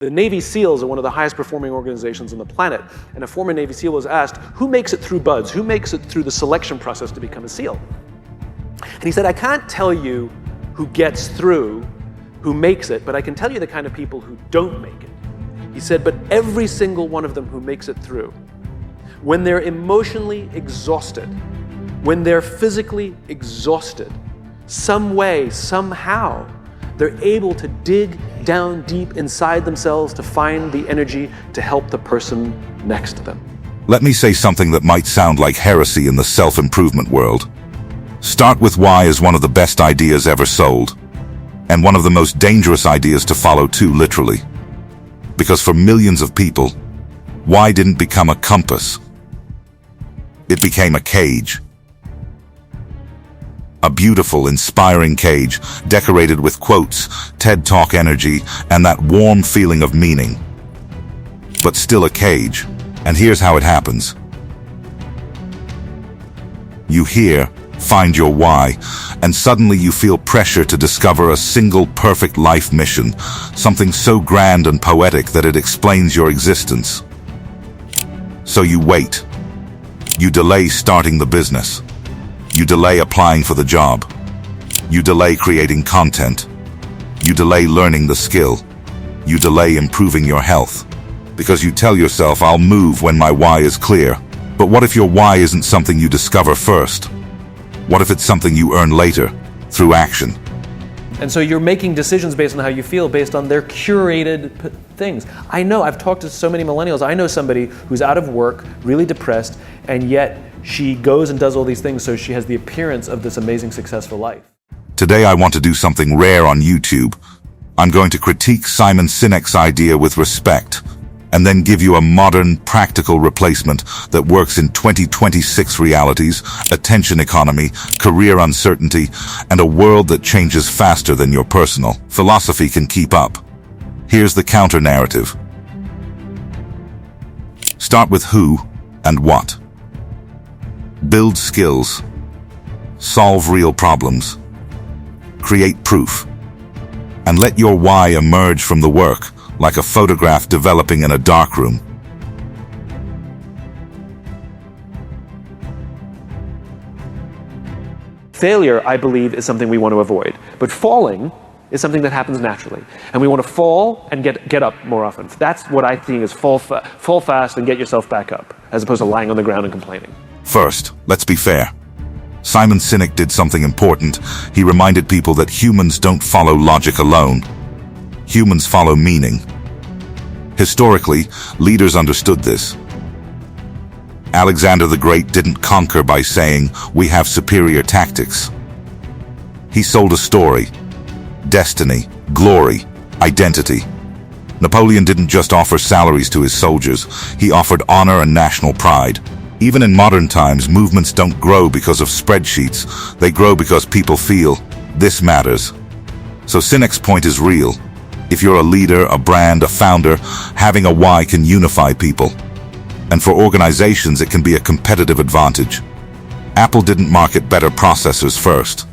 The Navy SEALs are one of the highest performing organizations on the planet, and a former Navy SEAL was asked, who makes it through BUD/S? Who makes it through the selection process to become a SEAL? And he said, I can't tell you who gets through, who makes it, but I can tell you the kind of people who don't make it. He said, but every single one of them who makes it through, when they're emotionally exhausted, when they're physically exhausted, some way, somehow, they're able to dig down deep inside themselves to find the energy to help the person next to them. Let me say something that might sound like heresy in the self-improvement world. Start with why is one of the best ideas ever sold, and one of the most dangerous ideas to follow too, literally. Because for millions of people, why didn't become a compass? It became a cage. A beautiful, inspiring cage, decorated with quotes, TED Talk energy, and that warm feeling of meaning. But still a cage, and here's how it happens. You hear, find your why, and suddenly you feel pressure to discover a single perfect life mission, something so grand and poetic that it explains your existence. So you wait. You delay starting the business. You delay applying for the job. You delay creating content. You delay learning the skill. You delay improving your health. Because you tell yourself, I'll move when my why is clear. But what if your why isn't something you discover first? What if it's something you earn later, through action? And so you're making decisions based on how you feel, based on their curated things. I know, I've talked to so many millennials. I know somebody who's out of work, really depressed, and yet she goes and does all these things so she has the appearance of this amazing, successful life. Today I want to do something rare on YouTube. I'm going to critique Simon Sinek's idea with respect, and then give you a modern, practical replacement that works in 2026 realities, attention economy, career uncertainty, and a world that changes faster than your personal philosophy can keep up. Here's the counter-narrative. Start with who and what. Build skills. Solve real problems. Create proof. And let your why emerge from the work, like a photograph developing in a darkroom. Failure, I believe, is something we want to avoid. But falling is something that happens naturally. And we want to fall and get up more often. That's what I think is fall fast and get yourself back up, as opposed to lying on the ground and complaining. First, let's be fair. Simon Sinek did something important. He reminded people that humans don't follow logic alone. Humans follow meaning. Historically, leaders understood this. Alexander the Great didn't conquer by saying, "We have superior tactics." He sold a story, destiny, glory, identity. Napoleon didn't just offer salaries to his soldiers, he offered honor and national pride. Even in modern times, movements don't grow because of spreadsheets, they grow because people feel, this matters. So Sinek's point is real. If you're a leader, a brand, a founder, having a why can unify people. And for organizations, it can be a competitive advantage. Apple didn't market better processors first.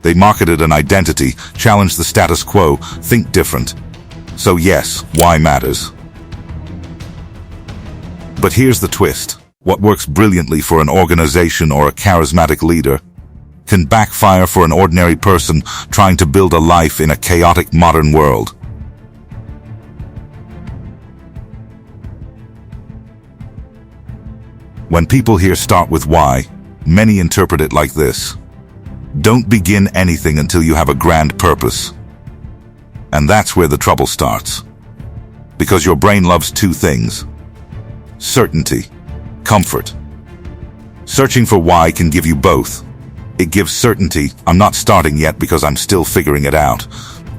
They marketed an identity, challenged the status quo, think different. So yes, why matters. But here's the twist. What works brilliantly for an organization or a charismatic leader can backfire for an ordinary person trying to build a life in a chaotic modern world. When people hear start with why, many interpret it like this. Don't begin anything until you have a grand purpose. And that's where the trouble starts. Because your brain loves two things. Certainty, comfort. Searching for why can give you both. It gives certainty, I'm not starting yet because I'm still figuring it out.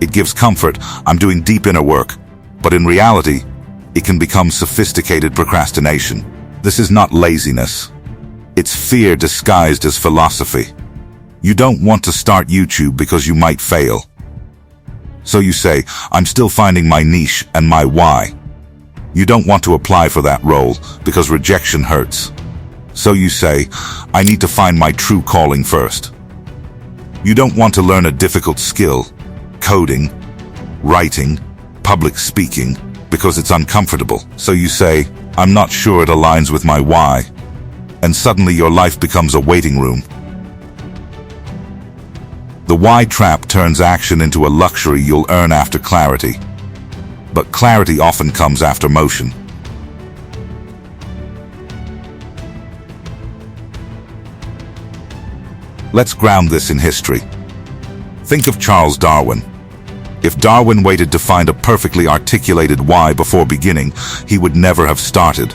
It gives comfort, I'm doing deep inner work. But in reality, it can become sophisticated procrastination. This is not laziness. It's fear disguised as philosophy. You don't want to start YouTube because you might fail. So you say, I'm still finding my niche and my why. You don't want to apply for that role because rejection hurts. So you say, I need to find my true calling first. You don't want to learn a difficult skill, coding, writing, public speaking, because it's uncomfortable. So you say, I'm not sure it aligns with my why. And suddenly your life becomes a waiting room. The why trap turns action into a luxury you'll earn after clarity. But clarity often comes after motion. Let's ground this in history. Think of Charles Darwin. If Darwin waited to find a perfectly articulated why before beginning, he would never have started.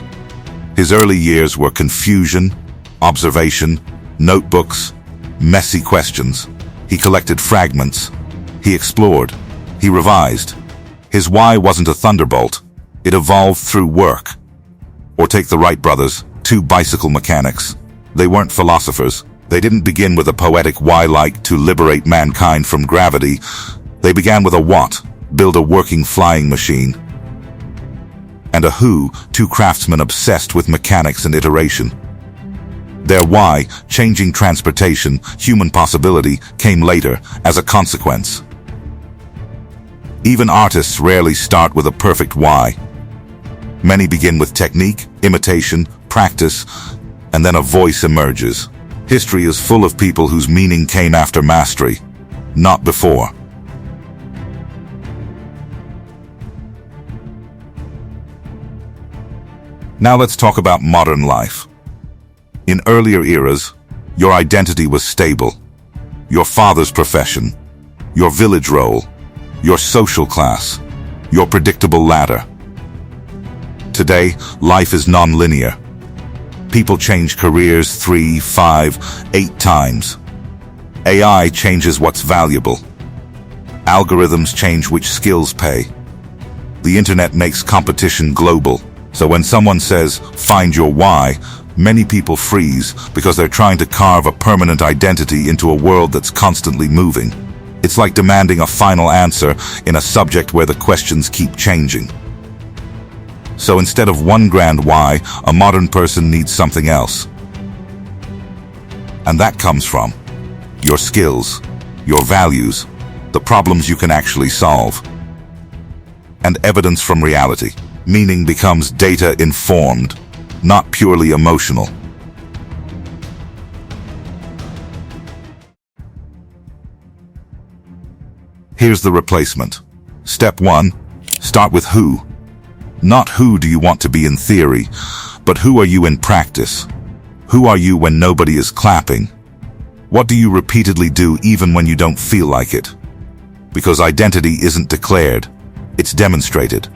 His early years were confusion, observation, notebooks, messy questions. He collected fragments. He explored. He revised. His why wasn't a thunderbolt. It evolved through work. Or take the Wright brothers, two bicycle mechanics. They weren't philosophers. They didn't begin with a poetic why, like to liberate mankind from gravity. They began with a what, build a working flying machine. And a who, two craftsmen obsessed with mechanics and iteration. Their why, changing transportation, human possibility, came later as a consequence. Even artists rarely start with a perfect why. Many begin with technique, imitation, practice, and then a voice emerges. History is full of people whose meaning came after mastery, not before. Now let's talk about modern life. In earlier eras, your identity was stable. Your father's profession, your village role, your social class, your predictable ladder. Today, life is non-linear. People change careers 3, 5, 8 times. AI changes what's valuable. Algorithms change which skills pay. The internet makes competition global. So when someone says, find your why, many people freeze because they're trying to carve a permanent identity into a world that's constantly moving. It's like demanding a final answer in a subject where the questions keep changing. So instead of one grand why, a modern person needs something else. And that comes from your skills, your values, the problems you can actually solve, and evidence from reality. Meaning becomes data-informed, not purely emotional. Here's the replacement. Step 1. Start with who. Not who do you want to be in theory, but who are you in practice? Who are you when nobody is clapping? What do you repeatedly do even when you don't feel like it? Because identity isn't declared, it's demonstrated.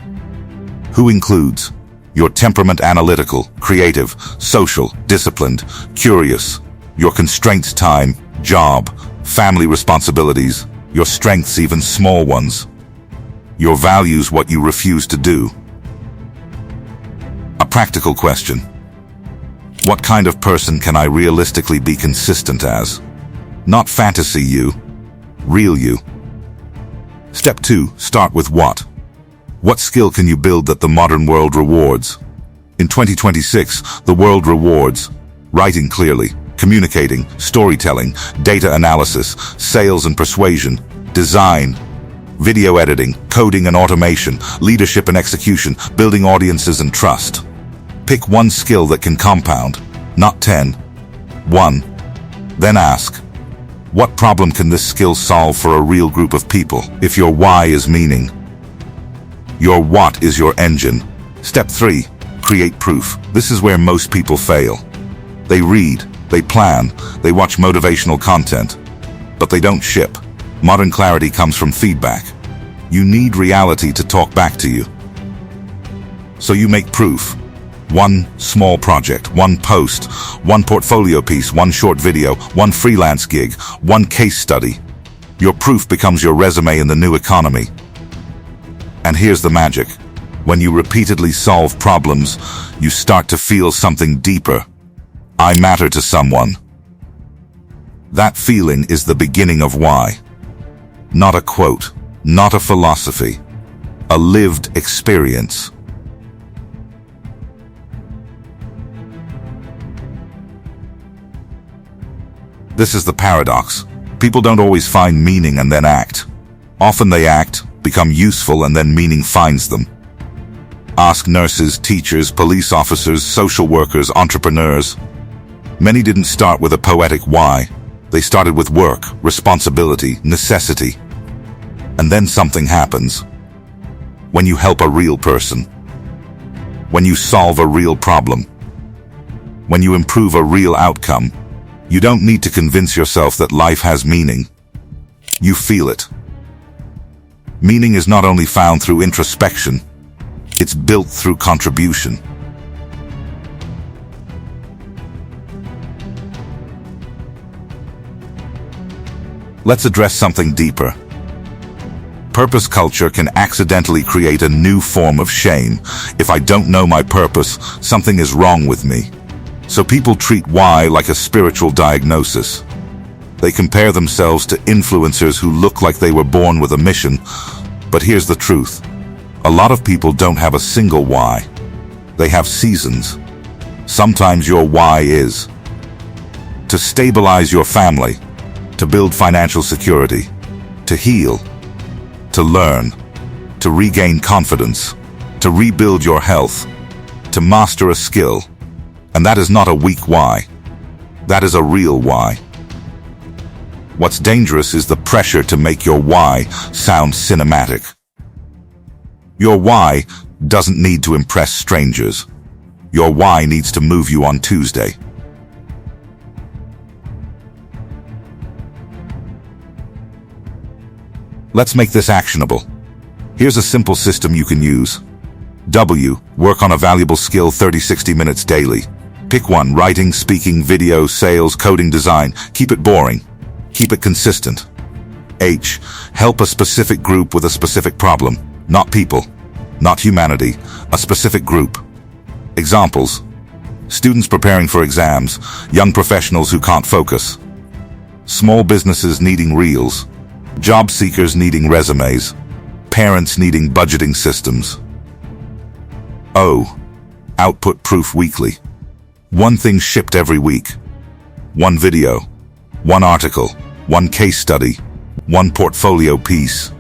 Who includes your temperament: analytical, creative, social, disciplined, curious, your constraints: time, job, family responsibilities, your strengths, even small ones, your values: what you refuse to do. A practical question. What kind of person can I realistically be consistent as? Not fantasy you, real you. Step 2. Start with what. What skill can you build that the modern world rewards? In 2026, the world rewards writing clearly, communicating, storytelling, data analysis, sales and persuasion, design, video editing, coding and automation, leadership and execution, building audiences and trust. Pick one skill that can compound, not 10. 1. Then ask, what problem can this skill solve for a real group of people? If your why is meaning, your what is your engine. Step 3. Create proof. This is where most people fail. They read, they plan, they watch motivational content, but they don't ship. Modern clarity comes from feedback. You need reality to talk back to you. So you make proof. One small project, one post, one portfolio piece, one short video, one freelance gig, one case study. Your proof becomes your resume in the new economy. And here's the magic. When you repeatedly solve problems, you start to feel something deeper. I matter to someone. That feeling is the beginning of why. Not a quote, not a philosophy, a lived experience. This is the paradox. People don't always find meaning and then act. Often they act, become useful, and then meaning finds them. Ask nurses, teachers, police officers, social workers, entrepreneurs. Many didn't start with a poetic why. They started with work, responsibility, necessity. And then something happens. When you help a real person. When you solve a real problem. When you improve a real outcome. You don't need to convince yourself that life has meaning. You feel it. Meaning is not only found through introspection, it's built through contribution. Let's address something deeper. Purpose culture can accidentally create a new form of shame. If I don't know my purpose, something is wrong with me. So people treat why like a spiritual diagnosis. They compare themselves to influencers who look like they were born with a mission. But here's the truth. A lot of people don't have a single why. They have seasons. Sometimes your why is to stabilize your family, to build financial security, to heal, to learn, to regain confidence, to rebuild your health, to master a skill. And that is not a weak why. That is a real why. What's dangerous is the pressure to make your why sound cinematic. Your why doesn't need to impress strangers. Your why needs to move you on Tuesday. Let's make this actionable. Here's a simple system you can use. W. Work on a valuable skill 30-60 minutes daily. Pick one: writing, speaking, video, sales, coding, design. Keep it boring. Keep it consistent. H. Help a specific group with a specific problem. Not people. Not humanity. A specific group. Examples: students preparing for exams, young professionals who can't focus, small businesses needing reels, job seekers needing resumes, parents needing budgeting systems. O. Output proof weekly. One thing shipped every week. One video. One article. One case study. One portfolio piece.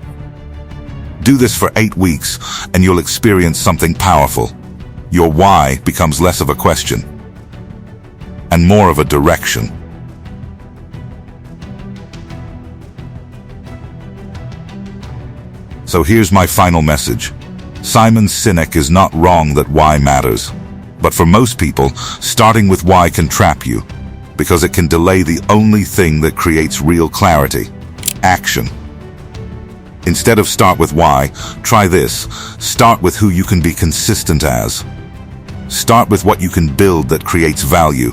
Do this for 8 weeks and you'll experience something powerful. Your why becomes less of a question and more of a direction. So here's my final message. Simon Sinek is not wrong that why matters. But for most people, starting with why can trap you, because it can delay the only thing that creates real clarity: action. Instead of start with why, try this. Start with who you can be consistent as. Start with what you can build that creates value.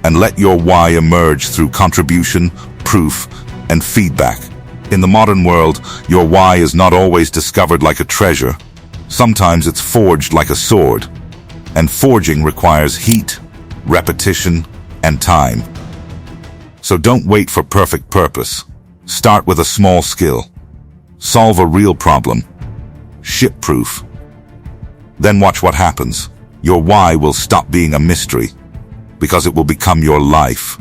And let your why emerge through contribution, proof, and feedback. In the modern world, your why is not always discovered like a treasure. Sometimes it's forged like a sword. And forging requires heat, repetition, and time. So don't wait for perfect purpose. Start with a small skill. Solve a real problem. Ship proof. Then watch what happens. Your why will stop being a mystery, because it will become your life.